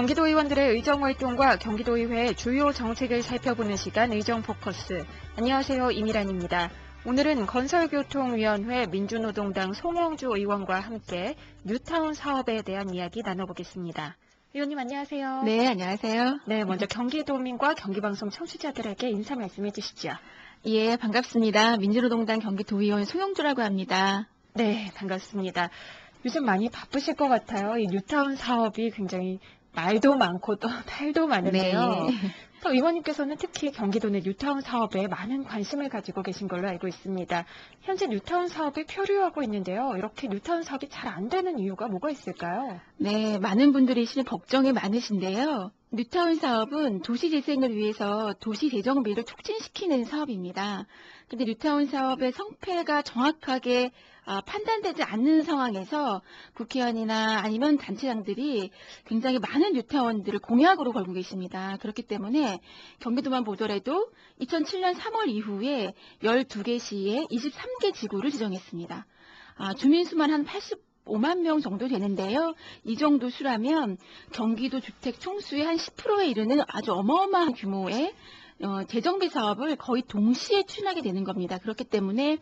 경기도 의원들의 의정활동과 경기도의회의 주요 정책을 살펴보는 시간 의정포커스. 안녕하세요. 이미란입니다. 오늘은 건설교통위원회 민주노동당 송영주 의원과 함께 뉴타운 사업에 대한 이야기 나눠보겠습니다. 의원님 안녕하세요. 네, 안녕하세요. 네, 먼저 경기도민과 경기방송 청취자들에게 인사 말씀해 주시죠. 예, 반갑습니다. 민주노동당 경기도의원 송영주라고 합니다. 네, 반갑습니다. 요즘 많이 바쁘실 것 같아요. 이 뉴타운 사업이 굉장히 말도 많고 또 탈도 많은데요. 네. 또 의원님께서는 특히 경기도 내 뉴타운 사업에 많은 관심을 가지고 계신 걸로 알고 있습니다. 현재 뉴타운 사업이 표류하고 있는데요. 이렇게 뉴타운 사업이 잘 안 되는 이유가 뭐가 있을까요? 네, 많은 분들이 실은 걱정이 많으신데요. 뉴타운 사업은 도시 재생을 위해서 도시 재정비를 촉진시키는 사업입니다. 근데 뉴타운 사업의 성패가 정확하게 판단되지 않는 상황에서 국회의원이나 아니면 단체장들이 굉장히 많은 뉴타운들을 공약으로 걸고 계십니다. 그렇기 때문에 경기도만 보더라도 2007년 3월 이후에 12개 시에 23개 지구를 지정했습니다. 주민 수만 한 85만 명 정도 되는데요. 이 정도 수라면 경기도 주택 총수의 한 10%에 이르는 아주 어마어마한 규모의 재정비 사업을 거의 동시에 추진하게 되는 겁니다. 그렇기 때문에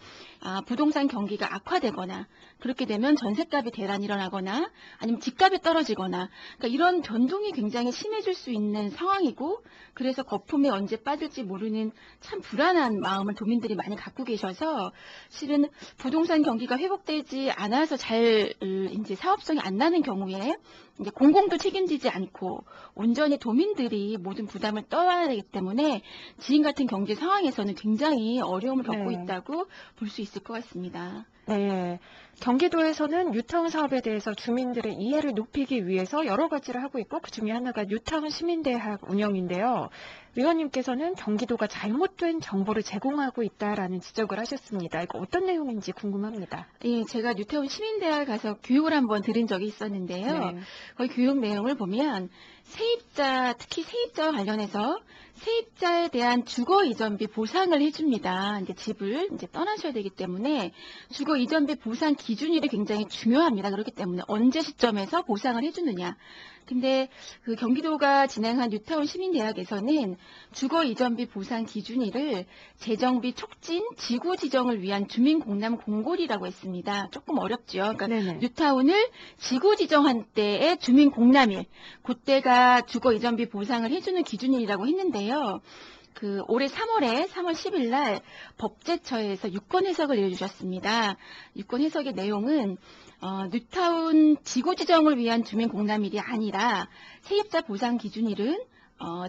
부동산 경기가 악화되거나 그렇게 되면 전셋값이 대란이 일어나거나 아니면 집값이 떨어지거나 그러니까 이런 변동이 굉장히 심해질 수 있는 상황이고 그래서 거품에 언제 빠질지 모르는 참 불안한 마음을 도민들이 많이 갖고 계셔서 실은 부동산 경기가 회복되지 않아서 잘 이제 사업성이 안 나는 경우에 이제 공공도 책임지지 않고 온전히 도민들이 모든 부담을 떠안아야 되기 때문에 지금 같은 경제 상황에서는 굉장히 어려움을 겪고 있다고 볼 수 있을 것 같습니다. 네, 경기도에서는 뉴타운 사업에 대해서 주민들의 이해를 높이기 위해서 여러 가지를 하고 있고 그중에 하나가 뉴타운 시민대학 운영인데요. 의원님께서는 경기도가 잘못된 정보를 제공하고 있다라는 지적을 하셨습니다. 이거 어떤 내용인지 궁금합니다. 예, 제가 뉴타운 시민대학에 가서 교육을 한번 들은 적이 있었는데요. 네. 거기 교육 내용을 보면 세입자, 특히 세입자와 관련해서 세입자에 대한 주거 이전비 보상을 해줍니다. 이제 집을 이제 떠나셔야 되기 때문에 주거 이전비 보상 기준일이 굉장히 중요합니다. 그렇기 때문에 언제 시점에서 보상을 해주느냐. 근데 그 경기도가 진행한 뉴타운 시민대학에서는 주거 이전비 보상 기준일을 재정비 촉진 지구 지정을 위한 주민 공람 공고리라고 했습니다. 조금 어렵죠. 그러니까 뉴타운을 지구 지정한 때의 주민 공람일, 그때가 주거 이전비 보상을 해주는 기준일이라고 했는데요. 올해 3월 10일 날 법제처에서 유권 해석을 내려주셨습니다. 유권 해석의 내용은 뉴타운 지구 지정을 위한 주민 공람일이 아니라 세입자 보상 기준일은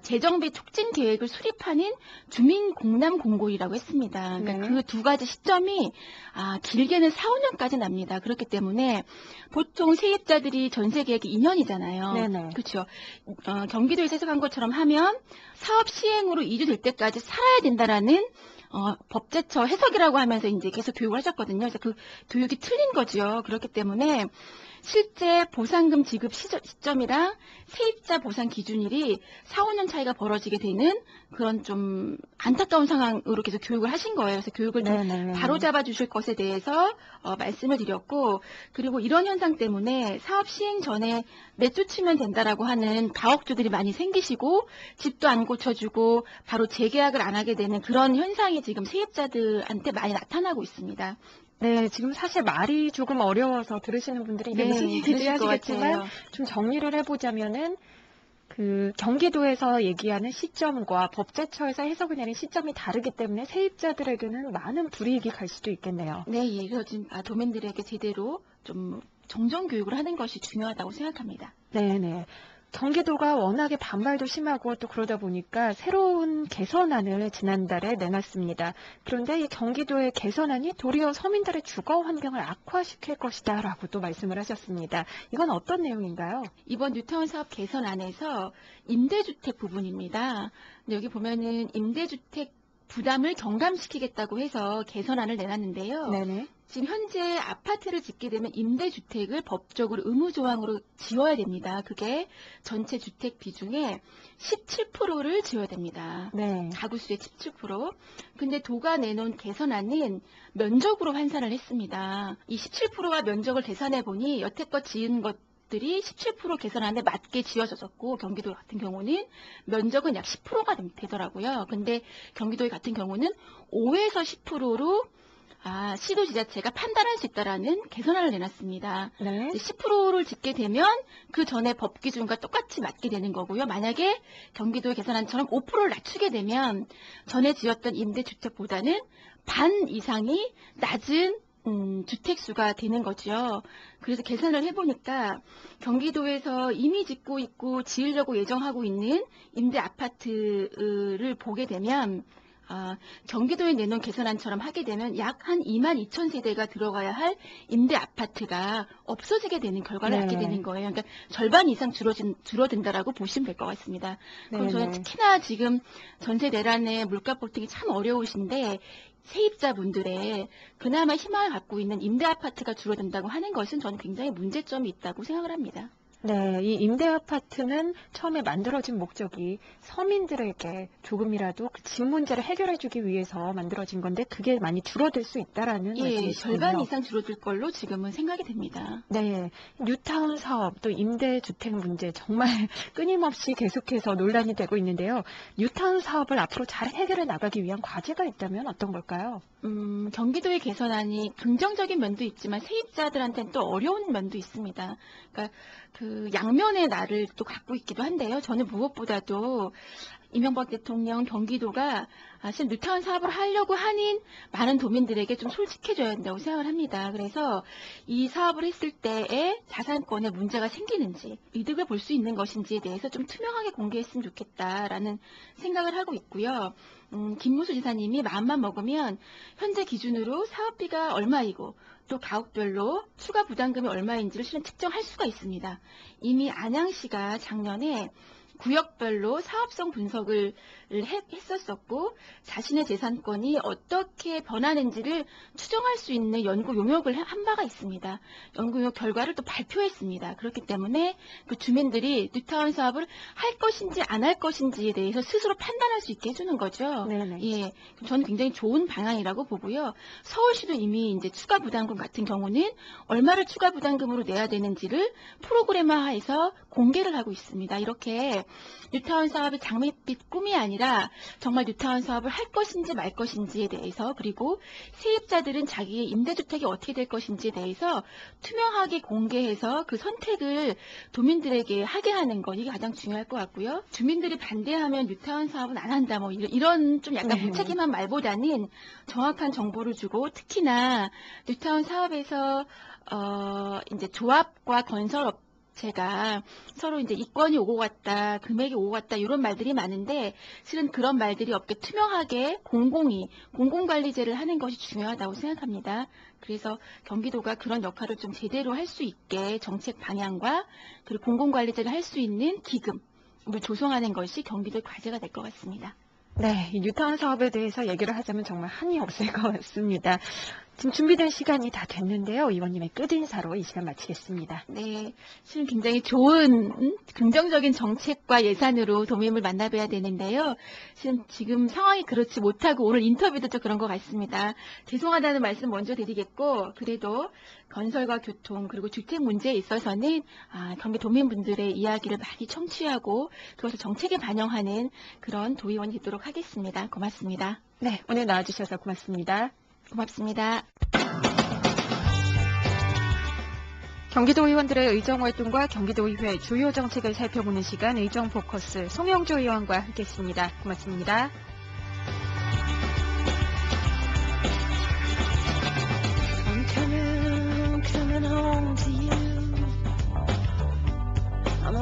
재정비 촉진 계획을 수립하는 주민 공람 공고이라고 했습니다. 그러니까 그 두 가지 시점이 길게는 4, 5년까지 납니다. 그렇기 때문에 보통 세입자들이 전세 계획이 2년이잖아요. 네네. 그렇죠. 경기도에서 해석한 것처럼 하면 사업 시행으로 2주 될 때까지 살아야 된다라는 법제처 해석이라고 하면서 이제 계속 교육을 하셨거든요. 그래서 그 교육이 틀린 거죠. 그렇기 때문에 실제 보상금 지급 시점이랑 세입자 보상 기준일이 4, 5년 차이가 벌어지게 되는 그런 좀 안타까운 상황으로 계속 교육을 하신 거예요. 그래서 교육을 좀 바로잡아 주실 것에 대해서 말씀을 드렸고, 그리고 이런 현상 때문에 사업 시행 전에 내쫓으면 된다라고 하는 가옥주들이 많이 생기시고 집도 안 고쳐주고 바로 재계약을 안 하게 되는 그런 현상이 지금 세입자들한테 많이 나타나고 있습니다. 네, 지금 사실 말이 조금 어려워서 들으시는 분들이 이게 무슨 얘기인지 하시겠지만 좀 정리를 해보자면은 경기도에서 얘기하는 시점과 법제처에서 해석을 내린 시점이 다르기 때문에 세입자들에게는 많은 불이익이 갈 수도 있겠네요. 네, 예, 그래서 지금 도민들에게 제대로 좀 정정 교육을 하는 것이 중요하다고 생각합니다. 네네. 경기도가 워낙에 반발도 심하고 또 그러다 보니까 새로운 개선안을 지난달에 내놨습니다. 그런데 이 경기도의 개선안이 도리어 서민들의 주거 환경을 악화시킬 것이다 라고 또 말씀을 하셨습니다. 이건 어떤 내용인가요? 이번 뉴타운 사업 개선안에서 임대주택 부분입니다. 여기 보면은 임대주택 부담을 경감시키겠다고 해서 개선안을 내놨는데요. 네네. 지금 현재 아파트를 짓게 되면 임대주택을 법적으로 의무조항으로 지어야 됩니다. 그게 전체 주택 비중의 17%를 지어야 됩니다. 네. 가구수의 17%. 근데 도가 내놓은 개선안은 면적으로 환산을 했습니다. 이 17%와 면적을 계산해 보니 여태껏 지은 것 지역들이 17% 개선안에 맞게 지어졌고 경기도 같은 경우는 면적은 약 10%가 되더라고요. 근데 경기도 같은 경우는 5에서 10%로 시도 지자체가 판단할 수 있다라는 개선안을 내놨습니다. 네. 10%를 짓게 되면 그 전에 법 기준과 똑같이 맞게 되는 거고요. 만약에 경기도의 개선안처럼 5%를 낮추게 되면 전에 지었던 임대주택보다는 반 이상이 낮은 주택수가 되는 거죠. 그래서 계산을 해보니까 경기도에서 이미 짓고 있고 지으려고 예정하고 있는 임대 아파트를 보게 되면 경기도에 내놓은 개선안처럼 하게 되면 약 한 22,000세대가 들어가야 할 임대 아파트가 없어지게 되는 결과를 낳게 되는 거예요. 그러니까 절반 이상 줄어든다라고 보시면 될 것 같습니다. 그럼 저는 특히나 지금 전세 내란의 물가 보통이 참 어려우신데 세입자분들의 그나마 희망을 갖고 있는 임대 아파트가 줄어든다고 하는 것은 저는 굉장히 문제점이 있다고 생각을 합니다. 네, 이 임대 아파트는 처음에 만들어진 목적이 서민들에게 조금이라도 그 집 문제를 해결해주기 위해서 만들어진 건데 그게 많이 줄어들 수 있다라는 말씀이시군요. 절반 이상 줄어들 걸로 지금은 생각이 됩니다. 네, 뉴타운 사업 또 임대주택 문제 정말 끊임없이 계속해서 논란이 되고 있는데요. 뉴타운 사업을 앞으로 잘 해결해 나가기 위한 과제가 있다면 어떤 걸까요? 경기도의 개선안이 긍정적인 면도 있지만 세입자들한테는 또 어려운 면도 있습니다. 그러니까 그 양면의 날을 또 갖고 있기도 한데요. 저는 무엇보다도 이명박 대통령 경기도가 사실 뉴타운 사업을 하려고 하는 많은 도민들에게 좀 솔직해져야 한다고 생각을 합니다. 그래서 이 사업을 했을 때에 자산권에 문제가 생기는지 이득을 볼 수 있는 것인지에 대해서 좀 투명하게 공개했으면 좋겠다라는 생각을 하고 있고요. 김무수 지사님이 마음만 먹으면 현재 기준으로 사업비가 얼마이고 또 가옥별로 추가 부담금이 얼마인지를 실은 측정할 수가 있습니다. 이미 안양시가 작년에 구역별로 사업성 분석을 했었었고 자신의 재산권이 어떻게 변하는지를 추정할 수 있는 연구 용역을 한 바가 있습니다. 연구 용역 결과를 또 발표했습니다. 그렇기 때문에 그 주민들이 뉴타운 사업을 할 것인지 안 할 것인지에 대해서 스스로 판단할 수 있게 해주는 거죠. 네네. 예, 저는 굉장히 좋은 방향이라고 보고요. 서울시도 이미 이제 추가 부담금 같은 경우는 얼마를 추가 부담금으로 내야 되는지를 프로그램화해서 공개를 하고 있습니다. 이렇게 뉴타운 사업이 장밋빛 꿈이 아니라 정말 뉴타운 사업을 할 것인지 말 것인지에 대해서 그리고 세입자들은 자기의 임대주택이 어떻게 될 것인지에 대해서 투명하게 공개해서 그 선택을 도민들에게 하게 하는 것 이게 가장 중요할 것 같고요. 주민들이 반대하면 뉴타운 사업은 안 한다 뭐 이런 좀 약간 무책임한 말보다는 정확한 정보를 주고 특히나 뉴타운 사업에서 이제 조합과 건설업 제가 서로 이제 이권이 오고 갔다, 금액이 오고 갔다 이런 말들이 많은데 실은 그런 말들이 없게 투명하게 공공이 공공관리제를 하는 것이 중요하다고 생각합니다. 그래서 경기도가 그런 역할을 좀 제대로 할 수 있게 정책 방향과 그리고 공공관리제를 할 수 있는 기금을 조성하는 것이 경기도의 과제가 될 것 같습니다. 네, 이 뉴타운 사업에 대해서 얘기를 하자면 정말 한이 없을 것 같습니다. 지금 준비된 시간이 다 됐는데요. 의원님의 끝인사로 이 시간 마치겠습니다. 네, 실은 굉장히 좋은 긍정적인 정책과 예산으로 도민을 만나봐야 되는데요. 실은 지금 상황이 그렇지 못하고 오늘 인터뷰도 좀 그런 것 같습니다. 죄송하다는 말씀 먼저 드리겠고 그래도 건설과 교통 그리고 주택 문제에 있어서는 경기 도민분들의 이야기를 많이 청취하고 그것을 정책에 반영하는 그런 도의원이 되도록 하겠습니다. 고맙습니다. 네, 오늘 나와주셔서 고맙습니다. 고맙습니다. 경기도 의원들의 의정활동과 경기도의회 주요 정책을 살펴보는 시간 의정포커스 송영주 의원과 함께했습니다. 고맙습니다. I'm coming home to you. I'm